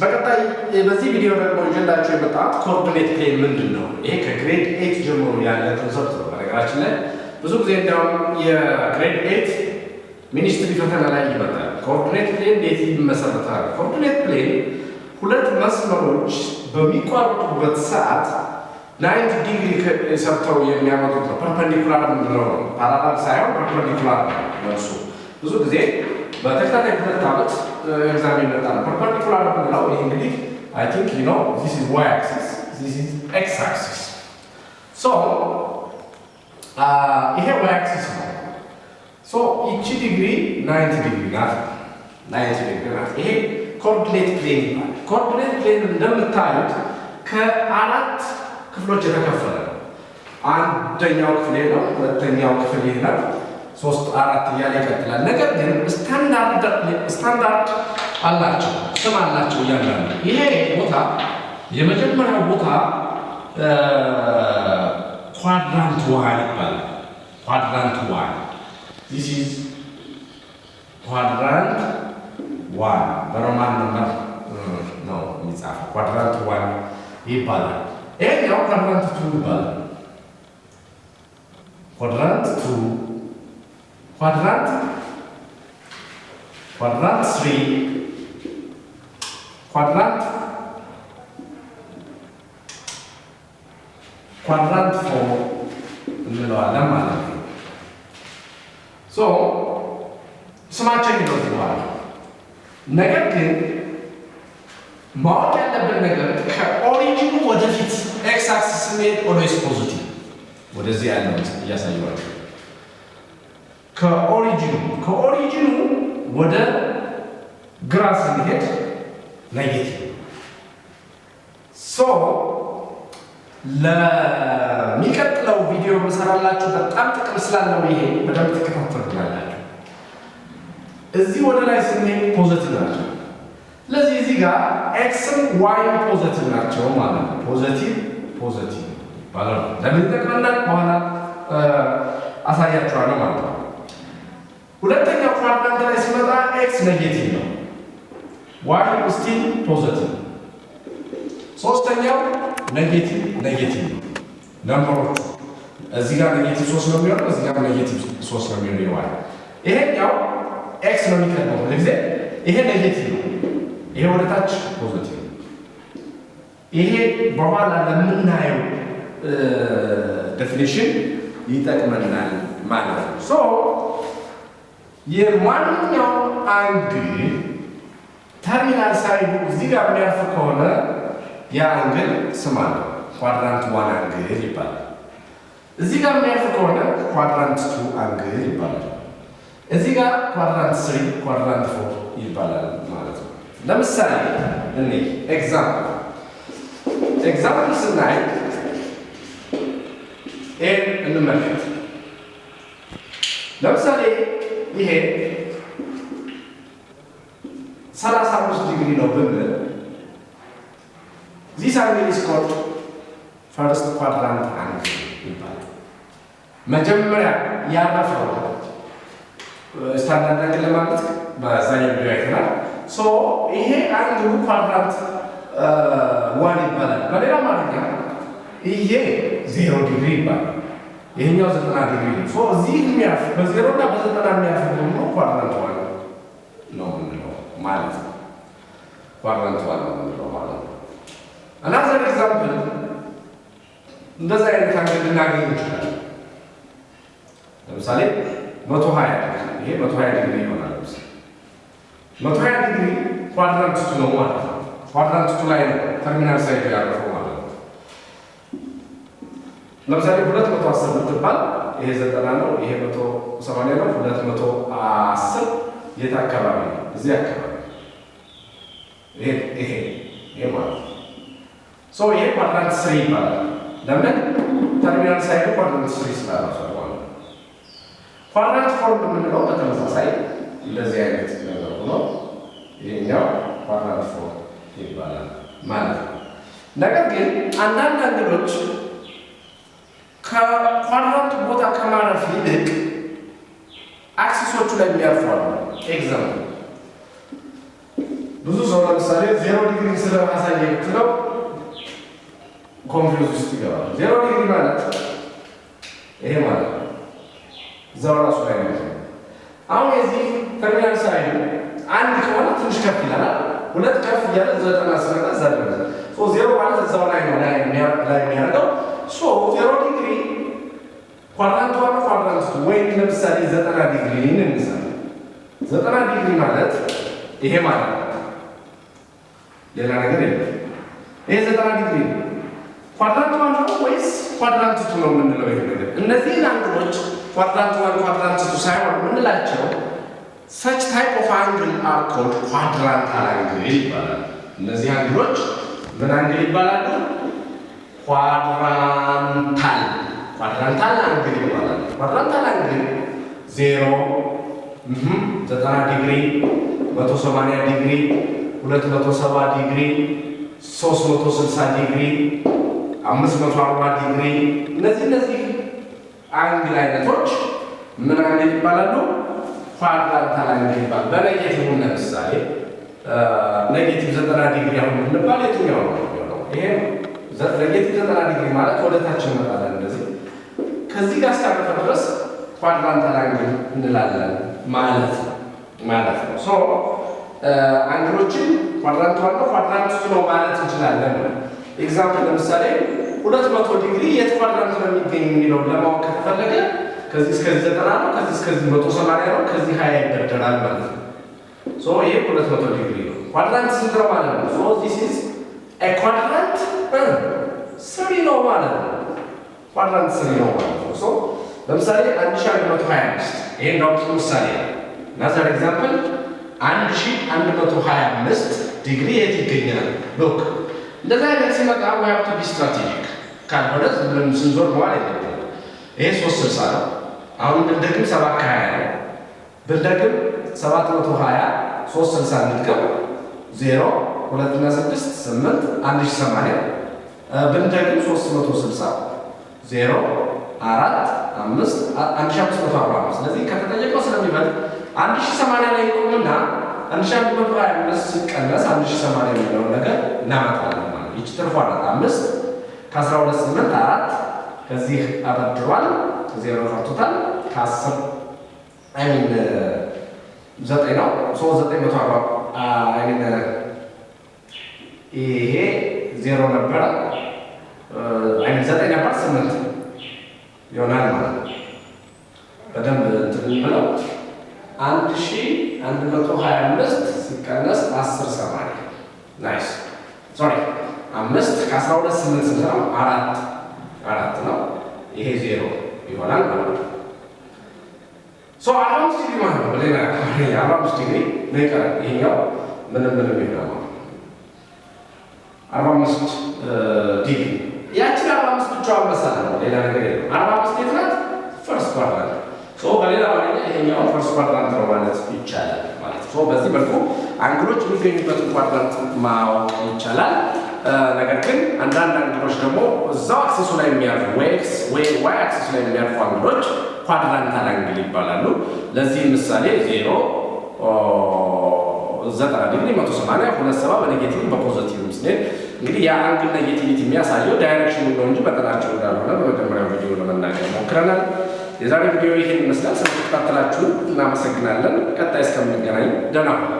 በቀጣይ በዚህ ቪዲዮ ደግሞ ይዤላችሁ የመጣሁት ኮኦርዲኔት ፕሌን ምንድነው? ይሄ ከግሬድ 8 ጀምሮ ያለ ኮንሰፕት ነው። በነገራችን ላይ ብዙ ጊዜ እንደውም የግሬድ 8 ሚኒስትሪ ፈተና ላይ ይመጣል። ኮኦርዲኔት ፕሌን እንዴት ይመሰረታል? ኮኦርዲኔት ፕሌን ሁለት መስመሮች በሚቋረጡበት ሰዓት 90 ዲግሪ ሰርተው የሚያመጡት ነው። ፐርፐንዲኩላር ምንድነው ነው፣ ፓራላል ሳይሆን ፐርፐንዲኩላር ነው። እሱ ብዙ ጊዜ በተከታታይ ሁለት ዓመት ኤግዛም ይመጣል። ፐርፐንዲኩላር ምንድነው? ይሄ እንግዲህ አይ ቲንክ ዩ ኖ ዚስ ኢዝ ዋይ አክሲስ ዚስ ኢዝ ኤክስ አክሲስ። ሶ ይሄ ዋይ አክሲስ ነው። ሶ ኢቺ ዲግሪ 90 ዲግሪ ናት፣ 90 ዲግሪ ናት። ይሄ ኮኦርዲኔት ፕሌን ይባላል። ኮኦርዲኔት ፕሌን እንደምታዩት ከአራት ክፍሎች የተከፈለ ነው። አንደኛው ክፍል ነው፣ ሁለተኛው ክፍል ይሄ ነው፣ 3 4 እያለ ይቀጥላል። ነገር ግን ስታንዳርድ አላቸው፣ ስም አላቸው እያንዳንዱ። ይሄ ቦታ የመጀመሪያው ቦታ ኳድራንት ዋን ይባላል። ኳድራንት ዋን this is ኳድራንት ዋን በሮማን ነምበር ነው የሚጻፈው። ኳድራንት ዋን ይባላል። ይሄኛው ኳድራንት ቱ ይባላል። ኳድራንት ቱ፣ ኳድራንት 3፣ ኳድራንት 4 እንለዋለን ማለት ነው። ሶ ስማቸው ነው ይባላል። ነገር ግን ማወቅ ያለብን ነገር ከኦሪጂኑ ወደፊት ኤክስ አክሲስ ስንሄድ ኦልዌይስ ፖዚቲቭ ወደዚህ ያለው እያሳየዋቸው ከኦሪጂኑ ወደ ግራ ስንሄድ ኔጌቲቭ። ሶ ለሚቀጥለው ቪዲዮ መሰራላችሁ በጣም ጥቅም ስላለው ይሄ በደንብ ተከታተሉላችሁ። እዚህ ወደ ላይ ስንሄድ ፖዚቲቭ ናቸው። ስለዚህ እዚህ ጋር ኤክስም ዋይም ፖዚቲቭ ናቸው ማለት ነው። ፖዚቲቭ ባለው ለምን ተቀመጣን በኋላ አሳያችኋለሁ ማለት ነው። ሁለተኛው ኳድራንት ላይ ሲመጣ ኤክስ ኔጌቲቭ ነው፣ ዋይ ስቲል ፖዚቲቭ። ሶስተኛው ኔጌቲቭ ነምበሮቹ እዚህ ጋር ኔጌቲቭ 3 ነው የሚሆነው፣ እዚህ ጋር ኔጌቲቭ 3 ነው የሚሆነው ይዋል። ይሄኛው ኤክስ ነው የሚቀርበው ለጊዜ ይሄ ኔጌቲቭ ነው፣ ይሄ ወደ ታች ፖዚቲቭ ነው። ይሄ በኋላ ለምናየው ዴፊኒሽን ይጠቅመናል ማለት ነው። ሶ የማንኛው አንግል ተርሚናል ሳይዱ እዚህ ጋር የሚያርፍ ከሆነ ያ አንግል ስም አለው፣ ኳድራንት 1 አንግል ይባላል። እዚህ ጋር የሚያርፍ ከሆነ ኳድራንት 2 አንግል ይባላል። እዚህ ጋር ኳድራንት 3 ኳድራንት 4 ይባላል ማለት ነው። ለምሳሌ እኔ ኤግዛምፕል ስናይ ይሄን እንመልከት። ለምሳሌ ይሄ 35 ዲግሪ ነው ብንል this angle is called first quadrant angle ይባላል። መጀመሪያ ያረፈው ስታንዳርድ አንግል ለማለት በዛኛው ቪዲዮ አይተናል። ሶ ይሄ አንግሉ ኳድራንት 1 ይባላል። በሌላ አማርኛ ይሄ 0 ዲግሪ ይባላል፣ ይሄኛው 90 ዲግሪ ነው። ሶ እዚህ የሚያርፍ በ0 እና በ90 የሚያርፍ ደግሞ ኳድራንት 1 ነው የምንለው ማለት ነው። ኳድራንት 1 ነው የምንለው ማለት ነው። Another example እንደዚህ አይነት አንግል ልናገኝ እንችላለን። ለምሳሌ 120 ይሄ 120 ዲግሪ ይሆናል። 120 ዲግሪ ኳድራንት 2 ነው ማለት ነው። ኳድራንት 2 ላይ ነው ተርሚናል ሳይድ ያረፈው ማለት ነው። ለምሳሌ 210 ብትባል ይሄ 90 ነው፣ ይሄ 180 ነው። 210 የት አካባቢ ነው? እዚህ አካባቢ ይሄ ማለት ነው። ሶ ይሄ ኳድራንት 3 ይባላል። ለምን? ተርሚናል ሳይድ ኳድራንት 3 ስላለው ማለት ነው። ኳድራንት 4 የምንለው በተመሳሳይ እንደዚህ አይነት ነገር ሆኖ ይሄኛው ኳድራንት 4 ይባላል ማለት ነው። ነገር ግን አንዳንድ አንግሎች ከኳድራንት ቦታ ከማረፍ ይልቅ አክሲሶቹ ላይ የሚያርፉ አሉ። ኤግዛምፕል ብዙ ሰው ለምሳሌ 0 ዲግሪ ስለማሳየ ብትለው ኮንፊውዝ ውስጥ ይገባል። 0 ዲግሪ ማለት ይሄ ማለት ነው። እዛው ራሱ ላይ ነው። አሁን የዚህ ተርሚናል ሳይድ አንድ ከሆነ ትንሽ ከፍ ይላል፣ ሁለት ከፍ እያለ 90 ሲመጣ እዛ ደረሰ። ሶ 0 ማለት እዛው ላይ ነው ላይ የሚያደርገው። ሶ 0 ዲግሪ ኳድራንት ዋን ኳድራንት ወይ ለምሳሌ 90 ዲግሪ እንነሳለን። 90 ዲግሪ ማለት ይሄ ማለት ነው። ሌላ ነገር የለም። ይሄ 90 ዲግሪ ነው። ኳድራንት ዋን ነው ወይስ ኳድራንት ቱ ነው የምንለው? ይሄ ነገር እነዚህን አንግሎች ኳድራንት ዋን ኳድራንት ቱ ሳይሆን የምንላቸው such type of angle are called quadrantal angle ይባላል። እነዚህ አንግሎች ምን አንግል ይባላሉ? ኳድራንታል አንግል ይባላል። ኳድራንታል አንግል 0 90 ዲግሪ 180 ዲግሪ 270 ዲግሪ 360 ዲግሪ 540 ዲግሪ እነዚህ አንግል አይነቶች ምን አንግል ይባላሉ? ኳድራንታል አንግል ይባላል። በኔጌቲቭ ለምሳሌ ኔጌቲቭ 90 ዲግሪ አሁን እንባል የትኛው ነው? ይሄ ኔጌቲቭ 90 ዲግሪ ማለት ወደ ታች እንመጣለን። እንደዚህ ከዚህ ጋር እስካለፈ ድረስ ኳድራንታል አንግል እንላለን ማለት ነው። ሶ አንግሎችን ኳድራንት ዋን ነው ኳድራንት ቱ ነው ማለት እንችላለን። ኤግዛምፕል ለምሳሌ 200 ዲግሪ የት ኳድራንት ነው የሚገኝ የሚለውን ለማወቅ ከተፈለገ ከዚህ እስከዚህ 90 ነው፣ ከዚህ እስከዚህ 180 ነው፣ ከዚህ 20 ይደርደራል ማለት ነው። ሶ ይሄ 200 ዲግሪ ነው። ኳድራንት ስንት ነው ማለት ነው? ሶ ዚስ ኢዝ ኤ ኳድራንት 3 ነው ማለት ነው። ኳድራንት 3 ነው ማለት ነው። ሶ ለምሳሌ 1125 ይሄ ነው ምሳሌ ናዘር ኤግዛምፕል 1125 ዲግሪ የት ይገኛል? ሎክ እንደዛ አይነት ሲመጣ we have to be strategic ካልሆነ ዝም ብለን ስንዞር መዋል የለብንም። ይሄ 360 ነው። አሁን ብንደግም 7 ከ20 ነው። ብንደግም 720 360 እንድገም 0 2 እና 6 8 1080 ብንደግም 360 0 4 5 1540 ስለዚህ ከተጠየቀው ስለሚበልጥ 1080 ላይ ቆምና 1125 ሲቀነስ 1080 የሚለውን ነገር እናመጣለን ማለት ነው። ይቺ ትርፏ ናት 5 ከ12 8 4 ከዚህ አበድሯል 0 ቀርቶታል ከ10 9 ነው 940 ይሄ 0 ነበረ 9 ነበር 8 ይሆናል ማለት ነው። በደንብ እንትን ብለው 1125 ሲቀነስ 1080 ናይስ ሶሪ 5 ከ12 8 ስንት ነው? 4 ነው። ይሄ 0 ይሆናል ማለት ነው። ሶ 45 ዲግሪ ማለት ነው። በሌላ 45 ዲግሪ ነው ይቀራል። ይሄኛው ምንም ይሆናል 45 ዲግሪ ያቺን 45 ብቻዋን መሳለ ነው። ሌላ ነገር የለም። 45 የት ናት? ፈርስት ኳድራንት ሶ በሌላ ማለት ይሄኛው ፈርስት ኳድራንት ነው ማለት ይቻላል ማለት ሶ በዚህ መልኩ አንግሎች የሚገኙበትን ኳድራንት ማወቅ ይቻላል። ነገር ግን አንዳንድ አንግሎች ደግሞ እዛው አክሲሱ ላይ የሚያርፉ ወይ አክሲሱ ላይ የሚያርፉ አንግሎች ኳድራንታል አንግል ይባላሉ። ለዚህ ምሳሌ 0 90 ዲግሪ 180 27 በኔጌቲቭ በፖዚቲቭ ስንል እንግዲህ ያ አንግል ኔጌቲቪቲ የሚያሳየው ዳይሬክሽኑ ነው እንጂ መጠናቸው እንዳልሆነ በመጀመሪያው ቪዲዮ ለመናገር ሞክረናል። የዛሬ ቪዲዮ ይህን ይመስላል። ስለተከታተላችሁ እናመሰግናለን። ቀጣይ እስከምንገናኝ ደህና ሁኑ።